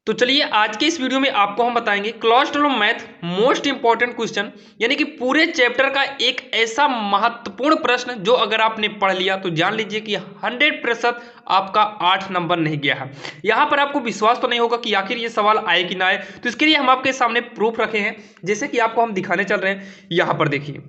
तो चलिए आज के इस वीडियो में आपको हम बताएंगे class 12 math most important question यानी कि पूरे चैप्टर का एक ऐसा महत्वपूर्ण प्रश्न जो अगर आपने पढ़ लिया तो जान लीजिए कि 100% आपका 8 नंबर नहीं गया है। यहां पर आपको विश्वास तो नहीं होगा कि आखिर ये सवाल आए कि ना आए, तो इसके लिए हम आपके सामने प्रूफ रखे हैं जैसे कि आपको हम दिखाने चल रहे हैं। यहां पर देखिए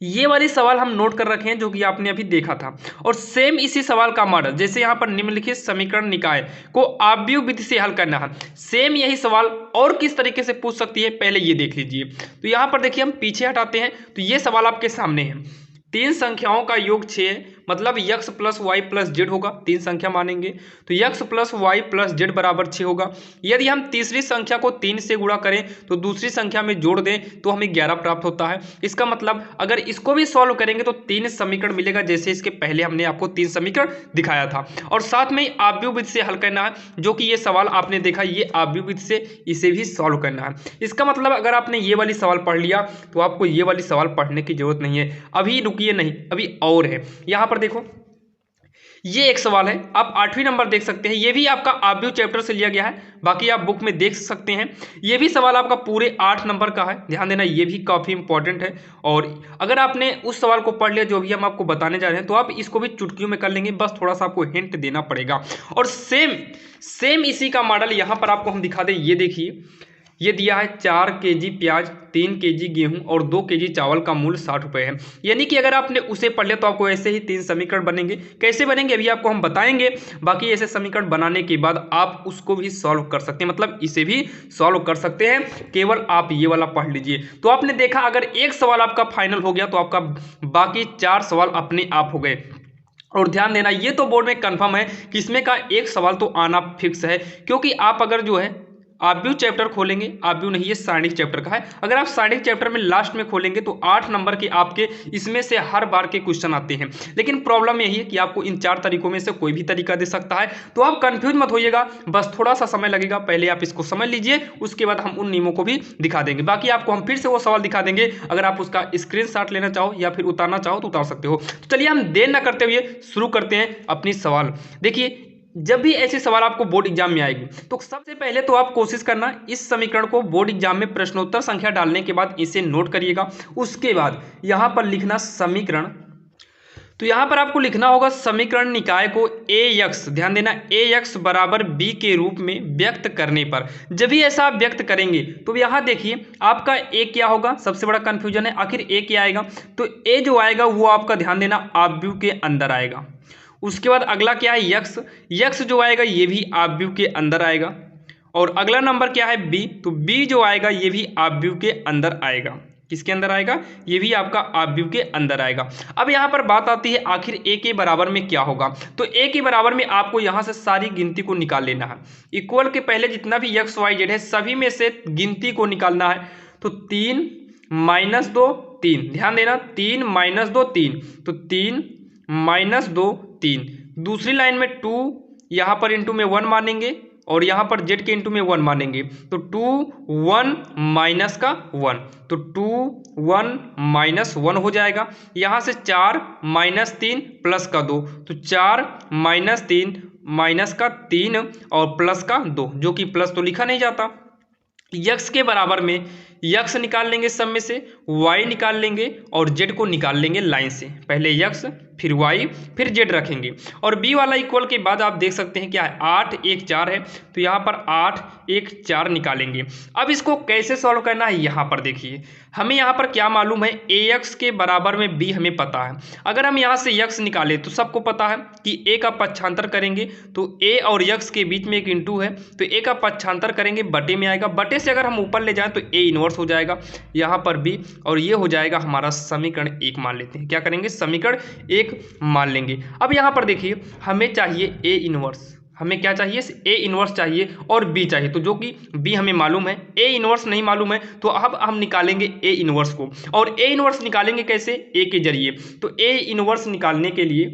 ये वाले सवाल हम नोट कर रखे हैं जो कि आपने अभी देखा था, और सेम इसी सवाल का मॉडल जैसे यहाँ पर निम्नलिखित समीकरण निकाय को आव्यूह विधि से हल करना है, सेम यही सवाल और किस तरीके से पूछ सकती है पहले ये देख लीजिए। तो यहाँ पर देखिए हम पीछे हटाते हैं तो ये सवाल आपके सामने है। तीन संख्याओं का योग 6 है, मतलब x plus y plus z होगा। तीन संख्या मानेंगे तो x plus y plus z बराबर 6 होगा। यदि हम तीसरी संख्या को 3 से गुणा करें तो दूसरी संख्या में जोड़ दें तो हमें 11 प्राप्त होता है। इसका मतलब अगर इसको भी सॉल्व करेंगे तो 3 समीकरण मिलेगा, जैसे इसके पहले हमने आपको 3 समीकरण दिखाया था। और साथ में आव्यूह विधि से हल करना है, जो कि ये सवाल आपने देखा ये आव्यूह विधि से इसे भी सॉल्व करना है। इसका मतलब अगर आपने ये वाली सवाल पढ़ लिया तो आपको ये वाली सवाल पढ़ने की जरूरत नहीं है। अभी रुकिए नहीं, अभी और है। यहां पर देखो ये एक सवाल है, आप 8वीं नंबर देख सकते हैं, ये भी आपका आव्यूह चैप्टर से लिया गया है, बाकी आप बुक में देख सकते हैं। ये भी सवाल आपका पूरे 8 नंबर का है, ध्यान देना ये भी काफ़ी इंपॉर्टेंट है। और अगर आपने उस सवाल को पढ़ लिया जो भी हम आपको बताने जा रहे हैं तो आप इसको भी चुटकियों में कर लेंगे, बस थोड़ा सा आपको हिंट देना पड़ेगा। और सेम इसी का मॉडल यहाँ पर आपको हम दिखा दें। ये देखिए ये दिया है 4 केजी प्याज, 3 केजी गेहूं और 2 केजी चावल का मूल्य 60 रुपये है। यानी कि अगर आपने उसे पढ़ लिया तो आपको ऐसे ही 3 समीकरण बनेंगे। कैसे बनेंगे अभी आपको हम बताएंगे। बाकी ऐसे समीकरण बनाने के बाद आप उसको भी सॉल्व कर सकते हैं, मतलब इसे भी सॉल्व कर सकते हैं। केवल आप ये वाला पढ़ लीजिए। तो आपने देखा अगर एक सवाल आपका फाइनल हो गया तो आपका बाकी 4 सवाल अपने आप हो गए। और ध्यान देना ये तो बोर्ड में कंफर्म है कि इसमें का एक सवाल तो आना फिक्स है, क्योंकि आप अगर जो है आव्यूह चैप्टर खोलेंगे, आव्यूह नहीं ये सारणिक चैप्टर का है, अगर आप सारणिक चैप्टर में लास्ट में खोलेंगे तो 8 नंबर के आपके इसमें से हर बार के क्वेश्चन आते हैं। लेकिन प्रॉब्लम यही है कि आपको इन 4 तरीकों में से कोई भी तरीका दे सकता है, तो आप कंफ्यूज मत होइएगा, बस थोड़ा सा समय लगेगा। पहले आप इसको समझ लीजिए, उसके बाद हम उन नियमों को भी दिखा देंगे। बाकी आपको हम फिर से वो सवाल दिखा देंगे, अगर आप उसका स्क्रीनशॉट लेना चाहो या फिर उतारना चाहो तो उतार सकते हो। तो चलिए हम देर न करते हुए शुरू करते हैं अपनी सवाल। देखिए जब भी ऐसे सवाल आपको बोर्ड एग्जाम में आएगी तो सबसे पहले तो आप कोशिश करना इस समीकरण को बोर्ड एग्जाम में प्रश्नोत्तर संख्या डालने के बाद इसे नोट करिएगा। उसके बाद यहां पर लिखना समीकरण, तो यहां पर आपको लिखना होगा समीकरण निकाय को ax, ध्यान देना ax बराबर b के रूप में व्यक्त करने पर। जब भी ऐसा आप व्यक्त करेंगे तो यहां देखिए आपका a क्या होगा, सबसे बड़ा कंफ्यूजन है आखिर a क्या आएगा। तो a जो आएगा वो आपका ध्यान देना आव्यूह के अंदर आएगा। उसके बाद अगला क्या है यक्स जो आएगा ये भी आव्यूह के अंदर आएगा। और अगला नंबर क्या है बी, तो बी जो आएगा ये भी आव्यूह के अंदर आएगा। किसके अंदर आएगा, ये भी आपका आव्यूह के अंदर आएगा। अब यहाँ पर बात आती है आखिर ए के बराबर में क्या होगा। तो ए के बराबर में आपको यहाँ से सारी गिनती को निकाल लेना है। इक्वल के पहले जितना भी एक्स वाई जेड है सभी में से गिनती को निकालना है। तो 3 - 2 3, ध्यान देना 3 - 2 3, तो 3 - 2 3। दूसरी लाइन में 2 यहाँ पर इंटू में 1 मानेंगे और यहाँ पर जेड के इंटू में 1 मानेंगे, तो 2 1 माइनस का 1, तो 2 1 - 1 हो जाएगा। यहाँ से 4 - 3 प्लस का 2, तो 4 - 3 माइनस का 3 और प्लस का 2, जो कि प्लस तो लिखा नहीं जाता। यक्स के बराबर में यक्स निकाल लेंगे सब में से, वाई निकाल लेंगे और जेड को निकाल लेंगे लाइन से। पहले यक्स फिर वाई फिर जेड रखेंगे। और बी वाला इक्वल के बाद आप देख सकते हैं क्या है 8 1 4 है, तो यहाँ पर 8 1 4 निकालेंगे। अब इसको कैसे सॉल्व करना है यहाँ पर देखिए, हमें यहाँ पर क्या मालूम है ए एक्स के बराबर में बी हमें पता है। अगर हम यहाँ से यक्स निकाले तो सबको पता है कि ए का पक्षांतर करेंगे तो ए और यक्स के बीच में एक इंटू है, तो ए का पक्षांतर करेंगे बटे में आएगा। बटे से अगर हम ऊपर ले जाएं तो ए इनवर्स हो जाएगा यहाँ पर बी, और ये हो जाएगा हमारा समीकरण 1 मान लेते हैं। क्या करेंगे, समीकरण 1 मान लेंगे। अब यहाँ पर देखिए हमें चाहिए ए इनवर्स, हमें क्या चाहिए ए इनवर्स चाहिए और बी चाहिए, तो जो कि बी हमें मालूम है, ए इनवर्स नहीं मालूम है, तो अब हम निकालेंगे ए इनवर्स को। और ए इनवर्स निकालेंगे कैसे, ए के जरिए। तो ए इनवर्स निकालने के लिए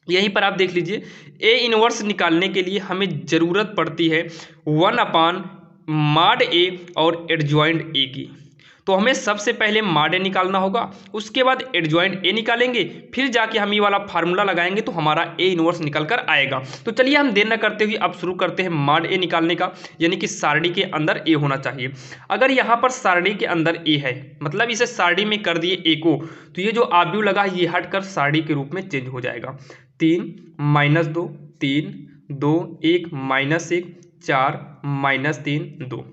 यहीं पर आप देख लीजिए, ए इनवर्स निकालने के लिए हमें ज़रूरत पड़ती है 1/mod ए और एडजॉइंट ए की। तो हमें सबसे पहले मॉड ए निकालना होगा, उसके बाद एडजॉइंट ए निकालेंगे, फिर जाके हम ये वाला फार्मूला लगाएंगे तो हमारा ए इनवर्स निकल कर आएगा। तो चलिए हम देर न करते हुए अब शुरू करते हैं मॉड ए निकालने का, यानी कि सारणी के अंदर ए होना चाहिए। अगर यहाँ पर सारणी के अंदर ए है, मतलब इसे सारणी में कर दिए ए को, तो ये जो आव्यूह लगा ये हटकर सारणी के रूप में चेंज हो जाएगा। 3 -2 3 2 1 -1 4 -3 2,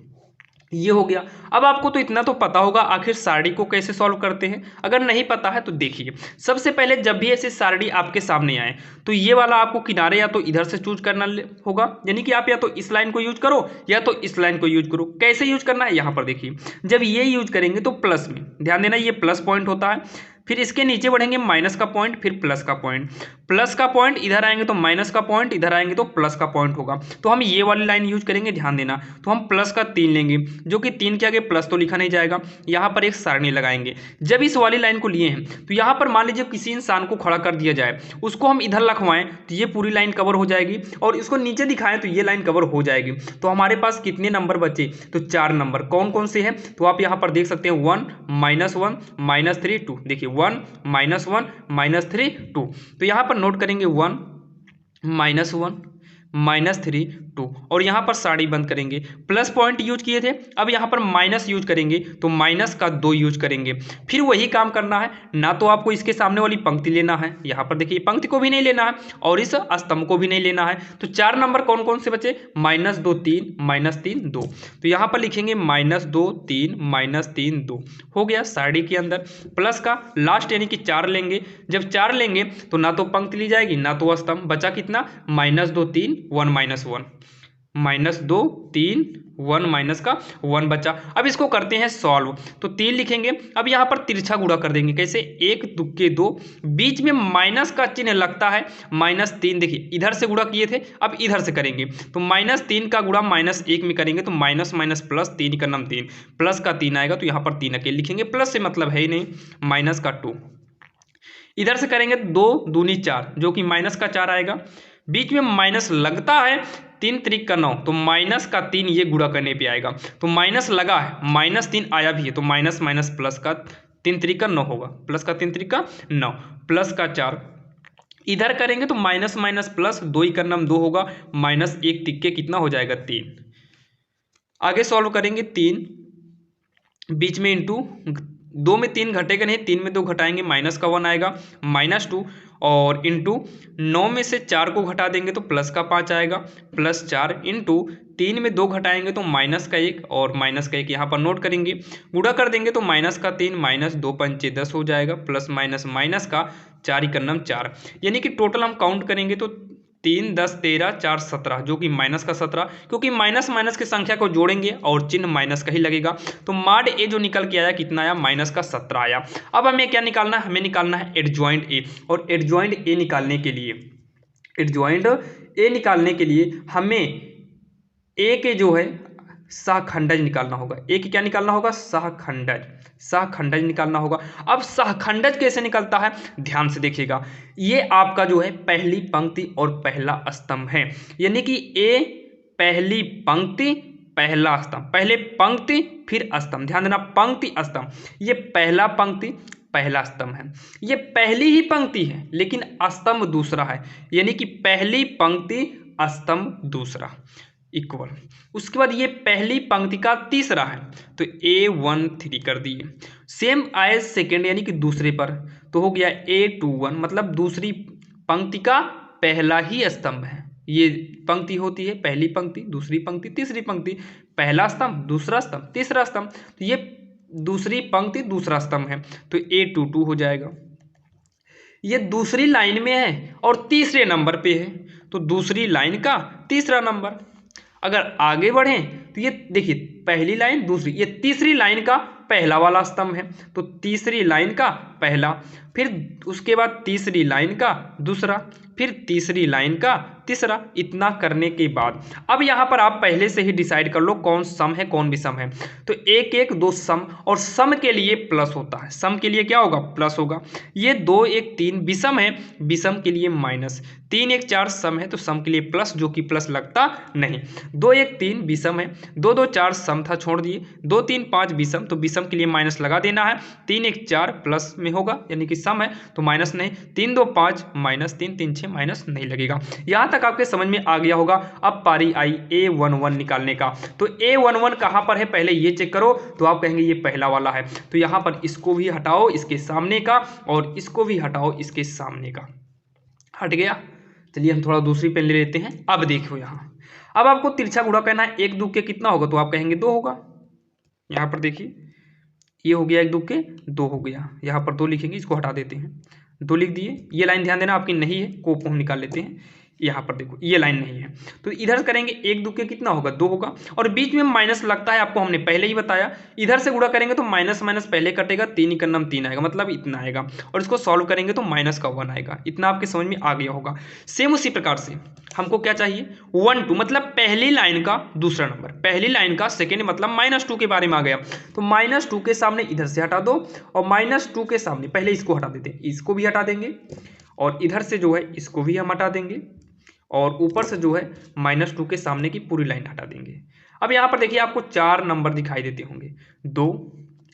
ये हो गया। अब आपको तो इतना तो पता होगा आखिर सारणी को कैसे सॉल्व करते हैं। अगर नहीं पता है तो देखिए, सबसे पहले जब भी ऐसे सारणी आपके सामने आए तो ये वाला आपको किनारे या तो इधर से चूज करना होगा, यानी कि आप या तो इस लाइन को यूज करो या तो इस लाइन को यूज करो। कैसे यूज करना है यहाँ पर देखिए, जब ये यूज करेंगे तो प्लस में ध्यान देना, ये प्लस पॉइंट होता है, फिर इसके नीचे बढ़ेंगे माइनस का पॉइंट, फिर प्लस का पॉइंट, प्लस का पॉइंट इधर आएंगे तो माइनस का पॉइंट, इधर आएंगे तो प्लस का पॉइंट होगा। तो हम ये वाली लाइन यूज करेंगे, ध्यान देना। तो हम प्लस का 3 लेंगे, जो कि 3 के आगे प्लस तो लिखा नहीं जाएगा, यहाँ पर एक सारणी लगाएंगे। जब इस वाली लाइन को लिए हैं तो यहाँ पर मान लीजिए किसी इंसान को खड़ा कर दिया जाए, उसको हम इधर लिखवाएं तो ये पूरी लाइन कवर हो जाएगी, और इसको नीचे दिखाएं तो ये लाइन कवर हो जाएगी। तो हमारे पास कितने नंबर बचे, तो 4 नंबर। कौन कौन से हैं, तो आप यहाँ पर देख सकते हैं 1 -1 -3 2, देखिए 1 -1 -3 2। तो यहाँ पर नोट करेंगे 1 -1 -3 2, और यहाँ पर सारणी बंद करेंगे। प्लस पॉइंट यूज किए थे, अब यहाँ पर माइनस यूज करेंगे तो माइनस का 2 यूज करेंगे। फिर वही काम करना है, ना तो आपको इसके सामने वाली पंक्ति लेना है, यहाँ पर देखिए पंक्ति को भी नहीं लेना है और इस स्तंभ को भी नहीं लेना है। तो 4 नंबर कौन कौन से बचे, -2 3 -3 2। तो यहाँ पर लिखेंगे -2 3 -3 2, हो गया सारणी के अंदर। प्लस का लास्ट यानी कि 4 लेंगे, जब 4 लेंगे तो ना तो पंक्ति ली जाएगी ना तो स्तंभ, बचा कितना, -2 3 1 -1 -2 3 1 माइनस का 1 बचा। अब इसको करते हैं सॉल्व, तो 3 लिखेंगे। अब यहाँ पर तिरछा गुणा कर देंगे, कैसे, 1 2 2, बीच में माइनस का चिन्ह लगता है, -3 देखिए इधर से गुणा किए थे, अब इधर से करेंगे तो -3 का गुणा -1 में करेंगे तो माइनस माइनस प्लस, 3 का नाम 3, प्लस का 3 आएगा तो यहाँ पर 3 अकेले लिखेंगे, प्लस से मतलब है ही नहीं, माइनस का 2। इधर से करेंगे 2 दूनी 4, जो कि माइनस का 4 आएगा, बीच में माइनस लगता है, 3 त्रिक का 9, तो माइनस का 3 ये गुणा करने पे आएगा, तो माइनस लगा है, -3 आया भी है, तो माइनस माइनस प्लस का 3 त्रिक का 9 होगा, प्लस का 3 त्रिक का 9, प्लस का 4 इधर करेंगे तो माइनस माइनस प्लस, 2 का नाम 2 होगा, -1 तिक्के कितना हो जाएगा 3। आगे सॉल्व करेंगे, 3 बीच में इंटू 2 में 3 घटेगा नहीं, 3 में 2 घटाएंगे, माइनस का 1 आएगा, -2 और इंटू 9 में से 4 को घटा देंगे तो प्लस का 5 आएगा, +4 इंटू 3 में 2 घटाएंगे तो माइनस का 1 और माइनस का 1 यहाँ पर नोट करेंगे, गुणा कर देंगे तो माइनस का 3 -2 पंचे 10 हो जाएगा, प्लस माइनस माइनस का 4 का नाम 4, यानी कि टोटल हम काउंट करेंगे तो 3 10 13 4 17, जो कि माइनस का 17, क्योंकि माइनस माइनस की संख्या को जोड़ेंगे और चिन्ह माइनस का ही लगेगा। तो मॉड ए जो निकल के आया कितना आया, -17 आया। अब हमें क्या निकालना है, हमें निकालना है एडजॉइंट ए, और एडजॉइंट ए निकालने के लिए हमें ए के जो है सहखंडज निकालना होगा। ए की क्या निकालना होगा, सहखंडज निकालना होगा। अब सहखंडज कैसे निकलता है, ध्यान से देखिएगा, ये आपका जो है पहली पंक्ति और पहला स्तंभ है, यानी कि ए पहली पंक्ति पहला स्तंभ, पहले पंक्ति फिर स्तंभ, ध्यान देना पंक्ति स्तंभ, ये पहला पंक्ति पहला स्तंभ है, ये पहली ही पंक्ति है लेकिन स्तंभ दूसरा है, यानी कि पहली पंक्ति स्तंभ दूसरा इक्वल। उसके बाद ये पहली पंक्ति का तीसरा है तो A13 कर दिए, सेम आए सेकेंड यानी कि दूसरे पर, तो हो गया A21, मतलब दूसरी पंक्ति का पहला ही स्तंभ है। ये पंक्ति होती है पहली पंक्ति दूसरी पंक्ति तीसरी पंक्ति, पहला स्तंभ दूसरा स्तंभ तीसरा स्तंभ, तो ये दूसरी पंक्ति दूसरा स्तंभ है तो A22 हो जाएगा। ये दूसरी लाइन में है और तीसरे नंबर पे है तो दूसरी लाइन का तीसरा नंबर। अगर आगे बढ़ें तो ये देखिए पहली लाइन दूसरी, ये तीसरी लाइन का पहला वाला स्तंभ है तो तीसरी लाइन का पहला, फिर उसके बाद तीसरी लाइन का दूसरा, फिर तीसरी लाइन का तीसरा। इतना करने के बाद अब यहाँ पर आप पहले से ही डिसाइड कर लो कौन सम है कौन विषम है। तो एक एक दो सम, और सम के लिए प्लस होता है, सम के लिए क्या होगा प्लस होगा। ये 2 1 3 विषम है, विषम के लिए माइनस। 3 1 4 सम है तो सम के लिए प्लस, जो कि प्लस लगता नहीं। 2 1 3 विषम है, 2 2 4 सम था छोड़ दिए, 2 3 5 विषम, तो विषम के लिए माइनस लगा देना है। 3 1 4 प्लस में होगा यानी कि सम है तो माइनस नहीं। 3 2 5 माइनस 3 3 6 माइनस नहीं लगेगा। यहाँ तक आपके समझ में आ गया होगा। अब पारी आई A11 निकालने का। तो A11 कहाँ पर है पहले ये चेक करो, तो आप कहेंगे ये पहला वाला है, तो यहाँ पर इसको भी हटाओ इसके सामने का, और इसको भी हटाओ इसके सामने का। हट गया। चलिए हम थोड़ा दूसरी पेन ले लेते हैं। अब देखो यहाँ, अब आपको तिरछा गुणा करना है। 1 2 के कितना होगा, तो आप कहेंगे 2 होगा। यहाँ पर देखिए ये हो गया 1 2 के 2 हो गया, यहाँ पर 2 लिखेंगे, इसको हटा देते हैं, 2 लिख दिए। ये लाइन ध्यान देना आपकी नहीं है, को हम निकाल लेते हैं। यहाँ पर देखो ये लाइन नहीं है, तो इधर करेंगे 1 2 के कितना होगा 2 होगा, और बीच में माइनस लगता है, आपको हमने पहले ही बताया। इधर से गुणा करेंगे तो माइनस माइनस पहले कटेगा, 3 ही का 3 आएगा, मतलब इतना आएगा, और इसको सॉल्व करेंगे तो माइनस का 1 आएगा। इतना आपके समझ में आ गया होगा। सेम उसी प्रकार से हमको क्या चाहिए 1 2, मतलब पहली लाइन का दूसरा नंबर, पहली लाइन का सेकेंड, मतलब -2 के बारे में आ गया। तो -2 के सामने इधर से हटा दो, और -2 के सामने पहले इसको हटा देते हैं, इसको भी हटा देंगे, और इधर से जो है इसको भी हम हटा देंगे, और ऊपर से जो है -2 के सामने की पूरी लाइन हटा देंगे। अब यहाँ पर देखिए आपको 4 नंबर दिखाई देते होंगे, 2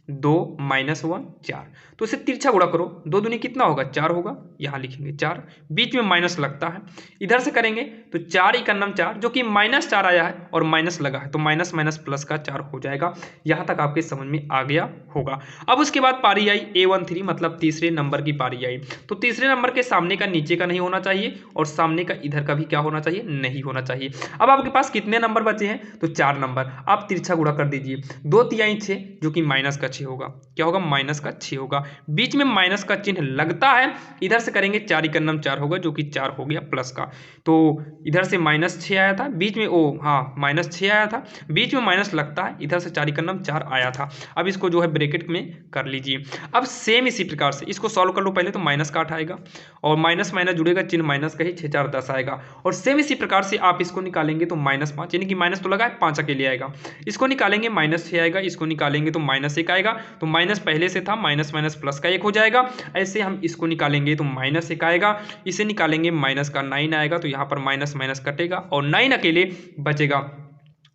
2 -1 4, तो इसे तिरछा गुणा करो, 2 दूनी कितना होगा 4 होगा, यहाँ लिखेंगे 4, बीच में माइनस लगता है। इधर से करेंगे तो 4 × 4, जो कि -4 आया है और माइनस लगा है, तो माइनस माइनस प्लस का 4 हो जाएगा। यहाँ तक आपके समझ में आ गया होगा। अब उसके बाद पारी आई A13, मतलब तीसरे नंबर की पारी आई। तो तीसरे नंबर के सामने का नीचे का नहीं होना चाहिए, और सामने का इधर का भी क्या होना चाहिए, नहीं होना चाहिए। अब आपके पास कितने नंबर बचे हैं, तो 4 नंबर। आप तिरछा गुणा कर दीजिए, 2 तिहाई 6, जो कि माइनस का 6 होगा, क्या होगा माइनस का 6 होगा, बीच में माइनस का चिन्ह लगता है। इधर से करेंगे 4 × 4 होगा, जो कि 4 हो गया प्लस का, तो इधर से -6 आया था, बीच में -6 आया था, बीच में माइनस लगता है, इधर से 4 × 4 आया था। अब इसको जो है ब्रैकेट में कर लीजिए। अब सेम इसी प्रकार से इसको सॉल्व कर लो पहले, तो माइनस का 8 आएगा, और माइनस माइनस जुड़ेगा, चिन्ह माइनस का ही, 6 4 10 आएगा। और सेम इसी प्रकार से आप इसको निकालेंगे तो -5, यानी कि माइनस तो लगा है, 5 अकेले आएगा। इसको निकालेंगे -6 आएगा, इसको निकालेंगे तो -1 आएगा, तो माइनस पहले से था, माइनस माइनस प्लस का 1 हो जाएगा। ऐसे हम इसको निकालेंगे तो -1 आएगा, इसे निकालेंगे माइनस का 9 आएगा, तो यहाँ पर माइनस माइनस कटेगा और 9 अकेले बचेगा।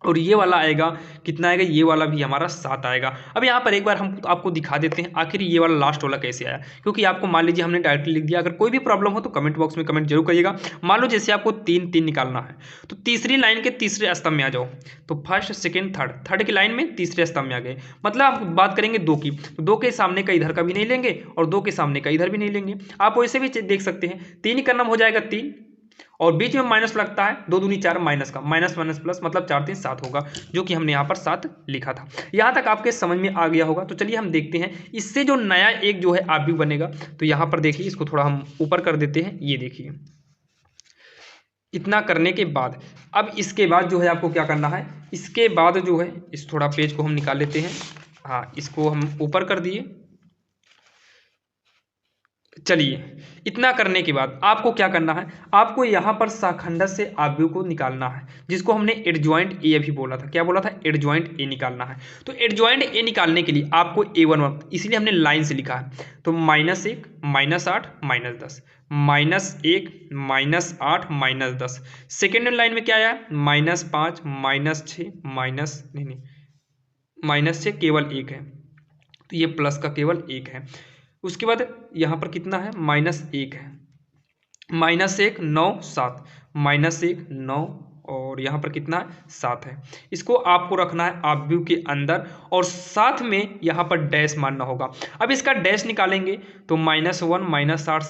और ये वाला आएगा कितना आएगा, ये वाला भी हमारा 7 आएगा। अब यहाँ पर एक बार हम आपको दिखा देते हैं आखिर ये वाला लास्ट वाला कैसे आया, क्योंकि आपको मान लीजिए हमने डायरेक्टली लिख दिया। अगर कोई भी प्रॉब्लम हो तो कमेंट बॉक्स में कमेंट जरूर करिएगा। मान लो जैसे आपको 3 3 निकालना है, तो तीसरी लाइन के तीसरे स्तंभ में आ जाओ, तो फर्स्ट सेकेंड थर्ड की लाइन में तीसरे स्तंभ में आ गए। मतलब आप बात करेंगे 2 की, तो 2 के सामने का इधर का भी नहीं लेंगे, और 2 के सामने का इधर भी नहीं लेंगे। आप वैसे भी देख सकते हैं, 3 का नाम हो जाएगा 3, और बीच में माइनस लगता है, 2 दूनी 4 माइनस का, माइनस माइनस प्लस, मतलब 4 3 7 होगा, जो कि हमने यहाँ पर 7 लिखा था। यहाँ तक आपके समझ में आ गया होगा। तो चलिए हम देखते हैं इससे जो नया एक जो है आव्यूह बनेगा। तो यहाँ पर देखिए, इसको थोड़ा हम ऊपर कर देते हैं, ये देखिए। इतना करने के बाद अब इसके बाद जो है आपको क्या करना है, इसके बाद जो है इस थोड़ा पेज को हम निकाल लेते हैं, हाँ इसको हम ऊपर कर दिए। चलिए इतना करने के बाद आपको क्या करना है, आपको यहाँ पर शाखंड से आव्यूह को निकालना है, जिसको हमने एडजॉइंट ए अभी बोला था। क्या बोला था, एडजॉइंट ए निकालना है। तो एडजॉइंट ए निकालने के लिए आपको A11, इसलिए हमने लाइन से लिखा है। तो -1 -8 -10, -1 -8 -10। सेकेंड लाइन में क्या आया, -5 -6 -6 केवल 1 है, तो ये प्लस का केवल 1 है। उसके बाद यहाँ पर कितना है, -1 है, -1 9 7, -1 9, और यहाँ पर कितना है 7 है। इसको आपको रखना है आव्यूह के अंदर, और साथ में यहाँ पर डैश मानना होगा। अब इसका डैश निकालेंगे तो -1 -8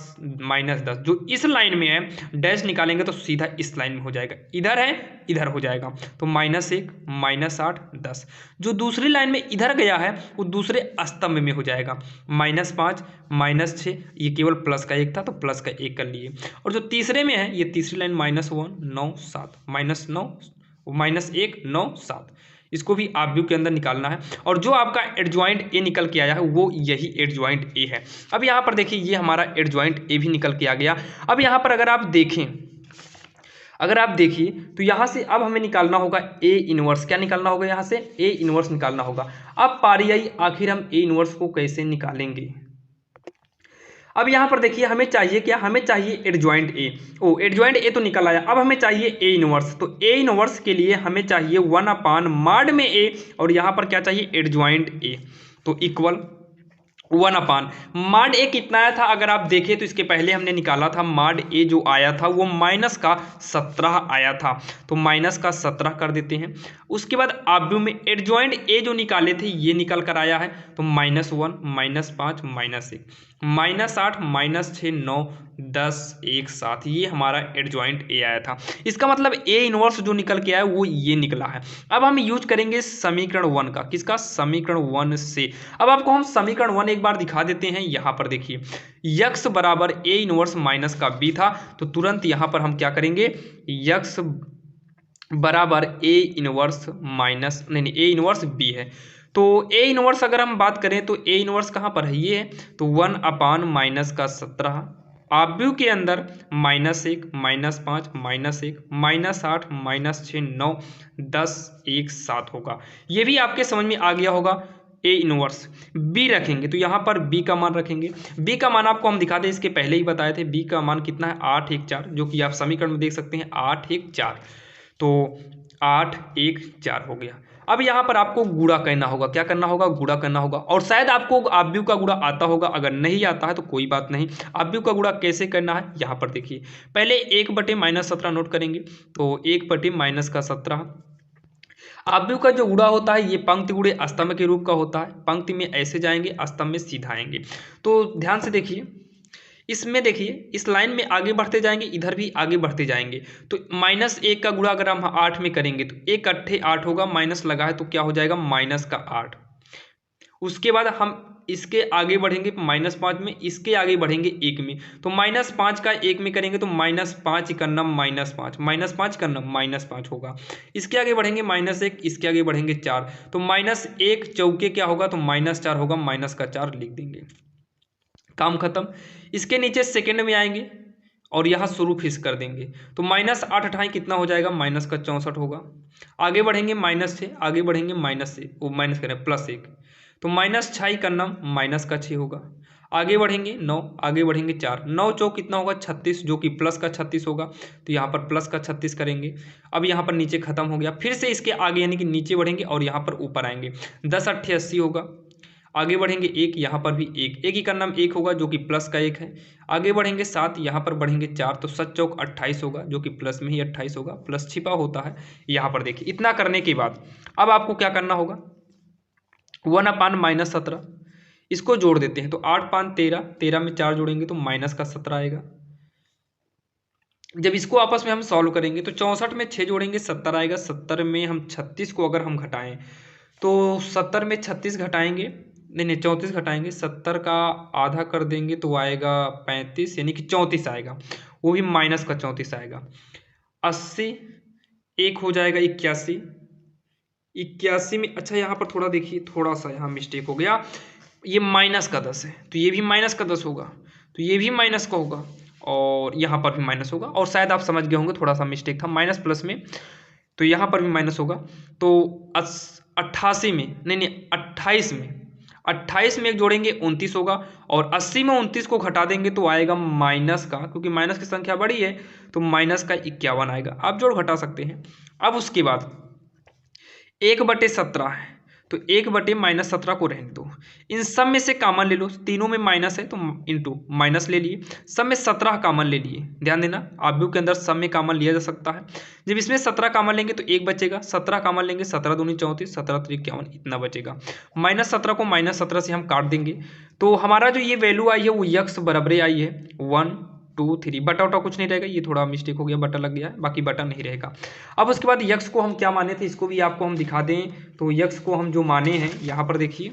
-10, जो इस लाइन में है, डैश निकालेंगे तो सीधा इस लाइन में हो जाएगा, इधर है इधर हो जाएगा, तो -1 -8 10। जो दूसरी लाइन में इधर गया है वो दूसरे स्तंभ में हो जाएगा, -5 -6, ये केवल प्लस का 1 था तो प्लस का 1 कर लिए। और जो तीसरे में है, ये तीसरी लाइन -1 9 7, -1 9 7, इसको भी आव्यूह के अंदर निकालना है। और जो आपका एडजॉइंट ए निकल के आया है वो यही एडजॉइंट ए है। अब यहाँ पर देखिए ये हमारा एडजॉइंट ए भी निकल के आ गया। अब यहाँ पर अगर आप देखिए तो यहाँ से अब हमें निकालना होगा ए इनवर्स। क्या निकालना होगा? यहाँ से ए इनवर्स निकालना होगा। अब पारी आई, आखिर हम ए इनवर्स को कैसे निकालेंगे? अब यहाँ पर देखिए हमें चाहिए क्या? हमें चाहिए एडजॉइंट ए। एडजॉइंट ए तो निकल आया, अब हमें चाहिए ए इनवर्स। तो ए इनवर्स के लिए हमें चाहिए 1/mod में ए, और यहाँ पर क्या चाहिए? Adjoint A. तो इक्वल 1/mod ए कितना आया था? अगर आप देखें तो इसके पहले हमने निकाला था mod ए, जो आया था वो -17 आया था। तो -17 कर देते हैं। उसके बाद आव्यूह में एडजॉइंट ए जो निकाले थे ये निकल कर आया है। तो -1 -5 -1 -8 -6 9 10 1 7 ये हमारा एडजॉइंट ए आया था। इसका मतलब ए इनवर्स जो निकल के आया वो ये निकला है। अब हम यूज करेंगे समीकरण 1 का। किसका? समीकरण 1 से। अब आपको हम समीकरण 1 एक बार दिखा देते हैं। यहाँ पर देखिए यक्स बराबर ए इनवर्स माइनस का बी था, तो तुरंत यहाँ पर हम क्या करेंगे? यक्स बराबर ए इनवर्स माइनस नहीं ए इनवर्स बी है। तो ए इनवर्स अगर हम बात करें तो ए इनवर्स कहाँ पर है? ये है। तो 1/-17 आव्यूह के अंदर -1 -5 -1 -8 -6 9 10 1 7 होगा। ये भी आपके समझ में आ गया होगा। ए इनवर्स बी रखेंगे तो यहाँ पर बी का मान रखेंगे। बी का मान आपको हम दिखा दें, इसके पहले ही बताए थे। बी का मान कितना है? 8 1 4, जो कि आप समीकरण में देख सकते हैं 8 1 4। तो 8 1 4 हो गया। अब यहाँ पर आपको गुणा करना होगा। क्या करना होगा? गुणा करना होगा। और शायद आपको आव्यूह का गुणा आता होगा, अगर नहीं आता है तो कोई बात नहीं। आव्यूह का गुणा कैसे करना है यहाँ पर देखिए। पहले 1/-17 नोट करेंगे। तो 1/-17 आव्यूह का जो गुणा होता है ये पंक्ति गुणे स्तंभ के रूप का होता है। पंक्ति में ऐसे जाएंगे, स्तंभ में सीधा आएंगे। तो ध्यान से देखिए, इसमें देखिए इस लाइन में आगे बढ़ते जाएंगे, इधर भी आगे बढ़ते जाएंगे। तो -1 का गुणा अगर हम 8 में करेंगे तो 1 8 8 होगा, माइनस लगा है तो क्या हो जाएगा? -8। उसके बाद हम इसके आगे बढ़ेंगे -5 में, इसके आगे बढ़ेंगे 1 में। तो -5 का 1 में करेंगे तो -5 करना -5 -5 करना -5 होगा। इसके आगे बढ़ेंगे -1, इसके आगे बढ़ेंगे 4। तो -1 चौके क्या होगा? तो -4 होगा, माइनस का 4 लिख देंगे, काम खत्म। इसके नीचे सेकंड में आएंगे और यहाँ शुरू फिक्स कर देंगे। तो -8 8 कितना हो जाएगा? -64 होगा। आगे बढ़ेंगे -6, आगे बढ़ेंगे माइनस करें +1, तो -6 करना -6 होगा। आगे बढ़ेंगे 9, आगे बढ़ेंगे 4, 9 चौक कितना होगा? 36, जो कि प्लस का 36 होगा। तो यहाँ पर प्लस का 36 करेंगे। अब यहाँ पर नीचे खत्म हो गया। फिर से इसके आगे यानी कि नीचे बढ़ेंगे और यहाँ पर ऊपर आएंगे। 10 8 80 होगा। आगे बढ़ेंगे 1, यहाँ पर भी 1 1 ही का नाम 1 होगा, जो कि प्लस का 1 है। आगे बढ़ेंगे 7, यहाँ पर बढ़ेंगे 4, तो 7 चौक 28 होगा, जो कि प्लस में ही 28 होगा, प्लस छिपा होता है यहाँ पर। देखिए इतना करने के बाद अब आपको क्या करना होगा? 1/-17 इसको जोड़ देते हैं। तो 8 5 13, 13 में 4 जोड़ेंगे तो -17 आएगा। जब इसको आपस में हम सॉल्व करेंगे तो 64 में 6 जोड़ेंगे 70 आएगा। 70 में हम 36 को अगर हम घटाएं तो 70 में 36 घटाएंगे, नहीं 34 घटाएंगे, 70 का आधा कर देंगे तो आएगा 35, यानी कि 34 आएगा। वो भी माइनस का 34 आएगा। 80 एक हो जाएगा 81, 81 में अच्छा यहाँ पर थोड़ा देखिए, थोड़ा सा यहाँ मिस्टेक हो गया। ये -10 है तो ये भी -10 होगा, तो ये भी माइनस का होगा और यहाँ पर भी माइनस होगा। और शायद आप समझ गए होंगे, थोड़ा सा मिस्टेक था, माइनस प्लस में, तो यहाँ पर भी माइनस होगा। तो 88 में नहीं 28 में एक जोड़ेंगे 29 होगा, और 80 में 29 को घटा देंगे तो आएगा माइनस का, क्योंकि माइनस की संख्या बड़ी है तो माइनस का 51 आएगा। आप जोड़ घटा सकते हैं। अब उसके बाद 1/17 है तो 1/-17 को रहने दो। इन सब में से कॉमन ले लो, तीनों में माइनस है तो इंटू माइनस ले लिए। सब में 17 कॉमन ले लिए। ध्यान देना आव्यूह के अंदर सब में कॉमन लिया जा सकता है। जब इसमें 17 कॉमन लेंगे तो 1 बचेगा, 17 कॉमन लेंगे 17 दूनी 34, 17 3 51, इतना बचेगा। -17 को -17 से हम काट देंगे तो हमारा जो ये वैल्यू आई है वो यक्स बराबर आई है 1 2 3। बटा उटा कुछ नहीं रहेगा, ये थोड़ा मिस्टेक हो गया, बटा लग गया है, बाकी बटा नहीं रहेगा। अब उसके बाद यक्स को हम क्या माने थे, इसको भी आपको हम दिखा दें। तो यक्स को हम जो माने हैं यहाँ पर देखिए,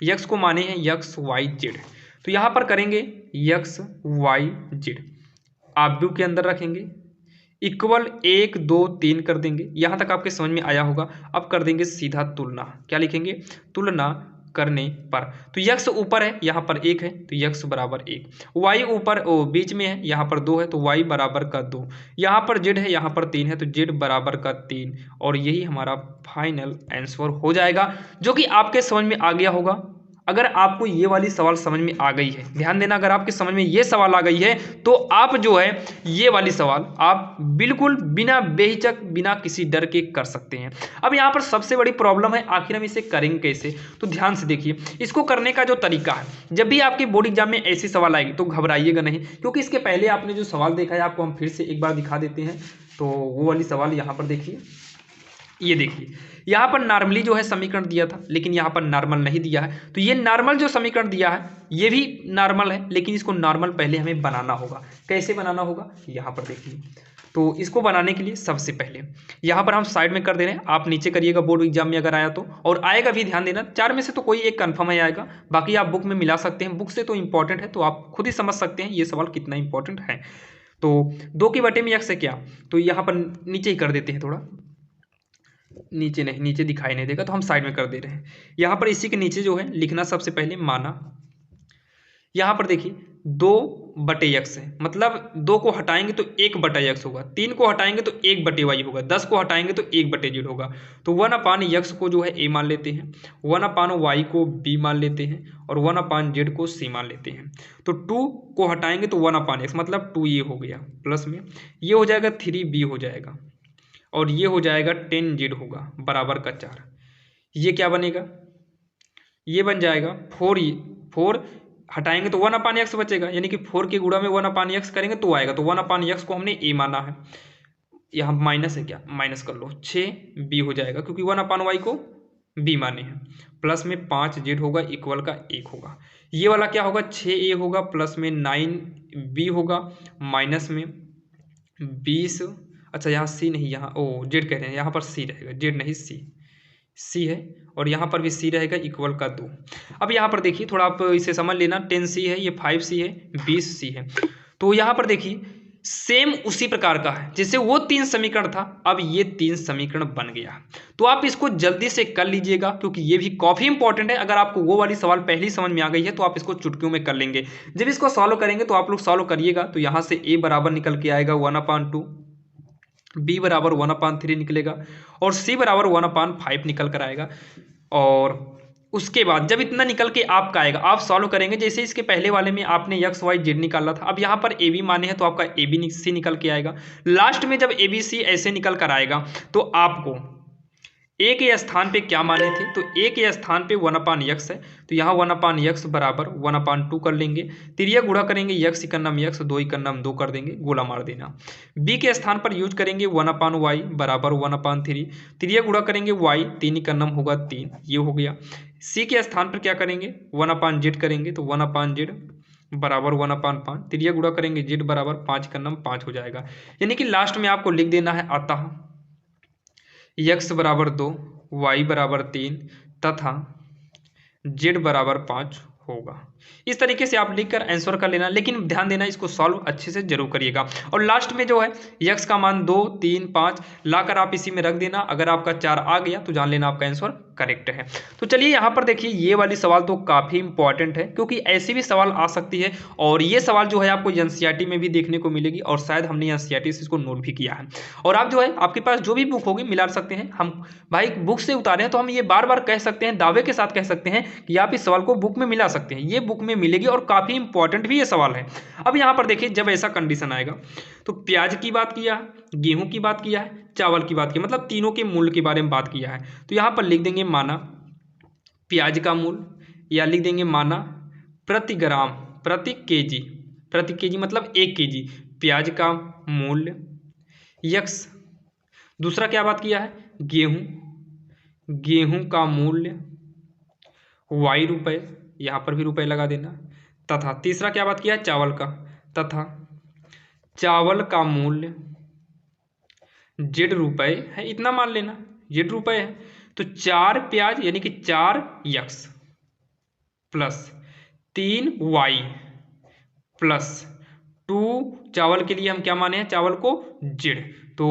यक्स को माने हैं यक्स वाई जेड। तो यहाँ पर करेंगे यक्स वाई जेड, आव्यूह के अंदर रखेंगे इक्वल 1 2 3 कर देंगे। यहाँ तक आपके समझ में आया होगा। अब कर देंगे सीधा तुलना। क्या लिखेंगे? तुलना करने पर तो यक्स ऊपर है, यहाँ पर 1 है तो यक्स बराबर 1, वाई ऊपर बीच में है, यहाँ पर 2 है तो वाई बराबर का 2, यहाँ पर जेड है, यहाँ पर 3 है तो जेड बराबर का 3। और यही हमारा फाइनल आंसर हो जाएगा, जो कि आपके समझ में आ गया होगा। अगर आपको ये वाली सवाल समझ में आ गई है, ध्यान देना, अगर आपके समझ में ये सवाल आ गई है तो आप जो है ये वाली सवाल आप बिल्कुल बिना बेहिचक बिना किसी डर के कर सकते हैं। अब यहाँ पर सबसे बड़ी प्रॉब्लम है आखिर हम इसे करेंगे कैसे, तो ध्यान से देखिए। इसको करने का जो तरीका है, जब भी आपके बोर्ड एग्जाम में ऐसी सवाल आएगी तो घबराइएगा नहीं, क्योंकि इसके पहले आपने जो सवाल देखा है आपको हम फिर से एक बार दिखा देते हैं। तो वो वाली सवाल यहाँ पर देखिए, ये देखिए यहाँ पर नॉर्मली जो है समीकरण दिया था, लेकिन यहाँ पर नॉर्मल नहीं दिया है। तो ये नॉर्मल जो समीकरण दिया है ये भी नॉर्मल है, लेकिन इसको नॉर्मल पहले हमें बनाना होगा। कैसे बनाना होगा यहाँ पर देखिए। तो इसको बनाने के लिए सबसे पहले यहाँ पर हम साइड में कर दे रहे हैं, आप नीचे करिएगा बोर्ड एग्जाम में अगर आया तो, और आएगा भी, ध्यान देना 4 में से तो कोई एक कन्फर्म है आएगा, बाकी आप बुक में मिला सकते हैं। बुक से तो इंपॉर्टेंट है, तो आप खुद ही समझ सकते हैं ये सवाल कितना इंपॉर्टेंट है। तो 2 की बटे में यक्स है क्या, तो यहाँ पर नीचे ही कर देते हैं, थोड़ा नीचे नहीं, नीचे दिखाई नहीं देगा तो हम साइड में कर दे रहे हैं। यहाँ पर इसी के नीचे जो है लिखना सबसे पहले माना, यहाँ पर देखिए 2 बटे यक्स है, मतलब 2 को हटाएंगे तो 1 बटा यक्स होगा, 3 को हटाएंगे तो 1 बटे वाई होगा, 10 को हटाएंगे तो 1 बटे जेड होगा। तो 1 अपान यक्स को जो है ए मान लेते हैं, 1 अपान वाई को बी मान लेते हैं, और 1 अपान जेड को सी मान लेते हैं। तो 2 को हटाएंगे तो 1 अपान एक्स, मतलब 2 ये हो गया, प्लस में ये हो जाएगा 3b हो जाएगा, और ये हो जाएगा 10z होगा बराबर का 4। ये क्या बनेगा, ये बन जाएगा 4 हटाएंगे तो 1 अपान एक्स बचेगा, यानी कि 4 के गुणा में 1 अपान एक्स करेंगे तो आएगा। तो 1 अपान एक्स को हमने ए माना है, यहाँ माइनस है, क्या माइनस कर लो, 6b हो जाएगा, क्योंकि 1 अपान वाई को b माने हैं, प्लस में 5z होगा इक्वल का 1 होगा। ये वाला क्या होगा, 6a होगा, प्लस में 9b होगा, माइनस में 20, अच्छा यहाँ सी नहीं, यहाँ ओ जेड कह रहे हैं, यहाँ पर सी रहेगा, जेड नहीं सी है, और यहाँ पर भी सी रहेगा इक्वल का 2। अब यहाँ पर देखिए थोड़ा आप इसे समझ लेना, 10c है, ये 5c है, 20c है। तो यहाँ पर देखिए सेम उसी प्रकार का है जैसे वो 3 समीकरण था, अब ये 3 समीकरण बन गया। तो आप इसको जल्दी से कर लीजिएगा, क्योंकि ये भी काफी इंपॉर्टेंट है। अगर आपको वो वाली सवाल पहली समझ में आ गई है तो आप इसको चुटकियों में कर लेंगे। जब इसको सॉल्व करेंगे तो आप लोग सॉल्व करिएगा, तो यहाँ से a बराबर निकल के आएगा 1/2, b बराबर 1/3 निकलेगा, और c बराबर 1/5 निकल कर आएगा। और उसके बाद जब इतना निकल के आपका आएगा, आप सॉल्व करेंगे, जैसे इसके पहले वाले में आपने एक्स वाई जेड निकाला था, अब यहाँ पर ए बी माने हैं तो आपका ए बी सी निकल के आएगा। लास्ट में जब ए बी सी ऐसे निकल कर आएगा तो आपको ए के स्थान पे क्या माने थे, तो ए के स्थान पे 1 अपान यक्स है, तो यहाँ 1 अपान यक्स बराबर 1/2 कर लेंगे, तिरिया गुणा करेंगे, यक्स इकन्नम यक्स, 2 इकन्नम 2 कर देंगे, गोला मार देना। बी के स्थान पर यूज करेंगे 1 अपान वाई बराबर 1/3, तिरिया गुणा करेंगे वाई, 3 इकन्नम होगा 3, ये हो गया। सी के स्थान पर क्या करेंगे 1 अपान जेड करेंगे, तो 1 अपान जेड बराबर 1/5, तिरिया गुणा करेंगे जेड बराबर 5 इकन्नम 5 हो जाएगा। यानी कि लास्ट में आपको लिख देना है अतः x बराबर 2, y बराबर 3 तथा z बराबर 5 होगा। इस तरीके से आप लिखकर आंसर कर लेना, लेकिन ध्यान देना इसको सॉल्व अच्छे से जरूर करिएगा। और लास्ट में जो है x का मान 2 3 5 लाकर आप इसी में रख देना। अगर आपका 4 आ गया तो जान लेना आपका आंसर करेक्ट है। तो चलिए यहाँ पर देखिए, ये वाली सवाल तो काफ़ी इंपॉर्टेंट है, क्योंकि ऐसी भी सवाल आ सकती है, और ये सवाल जो है आपको एनसीईआरटी में भी देखने को मिलेगी, और शायद हमने एनसीईआरटी से इसको नोट भी किया है। और आप जो है आपके पास जो भी बुक होगी मिला सकते हैं, हम भाई बुक से उतारे हैं तो हम ये बार बार कह सकते हैं, दावे के साथ कह सकते हैं कि आप इस सवाल को बुक में मिला सकते हैं। ये बुक में मिलेगी और काफ़ी इंपॉर्टेंट भी ये सवाल है। अब यहाँ पर देखिए, जब ऐसा कंडीशन आएगा तो प्याज की बात किया है, गेहूं की बात किया है, चावल की बात की, मतलब तीनों के मूल्य के बारे में बात किया है। तो यहाँ पर लिख देंगे माना प्याज का मूल्य, या लिख देंगे माना प्रति ग्राम प्रति केजी मतलब 1 केजी प्याज का मूल्य यक्स। दूसरा क्या बात किया है, गेहूं का मूल्य वाई रुपए, यहाँ पर भी रुपए लगा देना। तथा तीसरा क्या बात किया है, चावल का, तथा चावल का मूल्य जेड रुपए है, इतना मान लेना जेड रुपए है। तो 4 प्याज यानी कि 4 यक्स प्लस 3 वाई प्लस 2 चावल के लिए हम क्या माने हैं, चावल को जेड, तो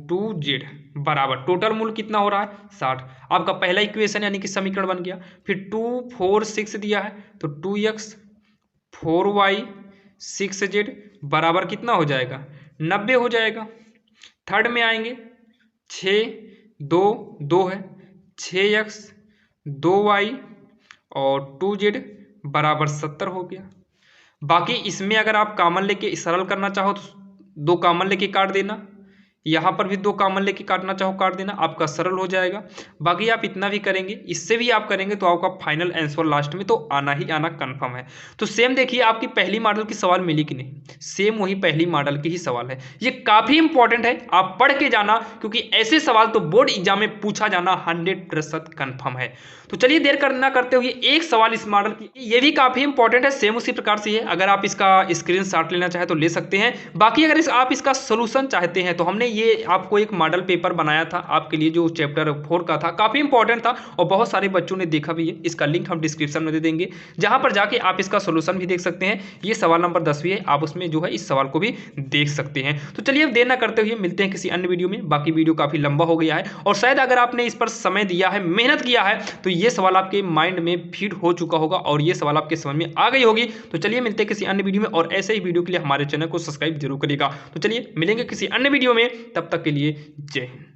2z बराबर टोटल मूल कितना हो रहा है 60। आपका पहला इक्वेशन यानी कि समीकरण बन गया। फिर 2 4 6 दिया है तो 2x 4y 6z बराबर कितना हो जाएगा 90 हो जाएगा। थर्ड में आएंगे 6 2 2 है 6x 2y और 2z बराबर 70 हो गया। बाकी इसमें अगर आप कॉमन लेके सरल करना चाहो तो 2 कॉमन लेके काट देना, यहाँ पर भी 2 कॉमन लेके काटना चाहो काट देना, आपका सरल हो जाएगा। बाकी आप इतना भी करेंगे, इससे भी आप करेंगे तो आपका फाइनल आंसर लास्ट में तो आना ही आना कंफर्म है। तो सेम देखिए आपकी पहली मॉडल की सवाल मिली कि नहीं, सेम वही पहली मॉडल की ही सवाल है। ये काफ़ी इंपॉर्टेंट है, आप पढ़ के जाना, क्योंकि ऐसे सवाल तो बोर्ड एग्जाम में पूछा जाना 100% कंफर्म है। तो चलिए देर करना करते हुए एक सवाल इस मॉडल की, ये भी काफ़ी इंपॉर्टेंट है, सेम उसी प्रकार से है। अगर आप इसका स्क्रीनशॉट लेना चाहे तो ले सकते हैं। बाकी अगर आप इसका सोल्यूशन चाहते हैं तो हमने ये आपको एक मॉडल पेपर बनाया था आपके लिए, जो चैप्टर 4 का था, काफ़ी इंपॉर्टेंट था और बहुत सारे बच्चों ने देखा भी है। इसका लिंक हम डिस्क्रिप्शन में दे देंगे, जहां पर जाके आप इसका सोल्यूशन भी देख सकते हैं। ये सवाल नंबर 10 भी है, आप उसमें जो है इस सवाल को भी देख सकते हैं। तो चलिए अब देर ना करते हुए मिलते हैं किसी अन्य वीडियो में। बाकी वीडियो काफ़ी लंबा हो गया है और शायद अगर आपने इस पर समय दिया है, मेहनत किया है, तो ये सवाल आपके माइंड में फीड हो चुका होगा और ये सवाल आपके समझ में आ गई होगी। तो चलिए मिलते हैं किसी अन्य वीडियो में, और ऐसे ही वीडियो के लिए हमारे चैनल को सब्सक्राइब जरूर करिएगा। तो चलिए मिलेंगे किसी अन्य वीडियो में, तब तक के लिए जय हिंद।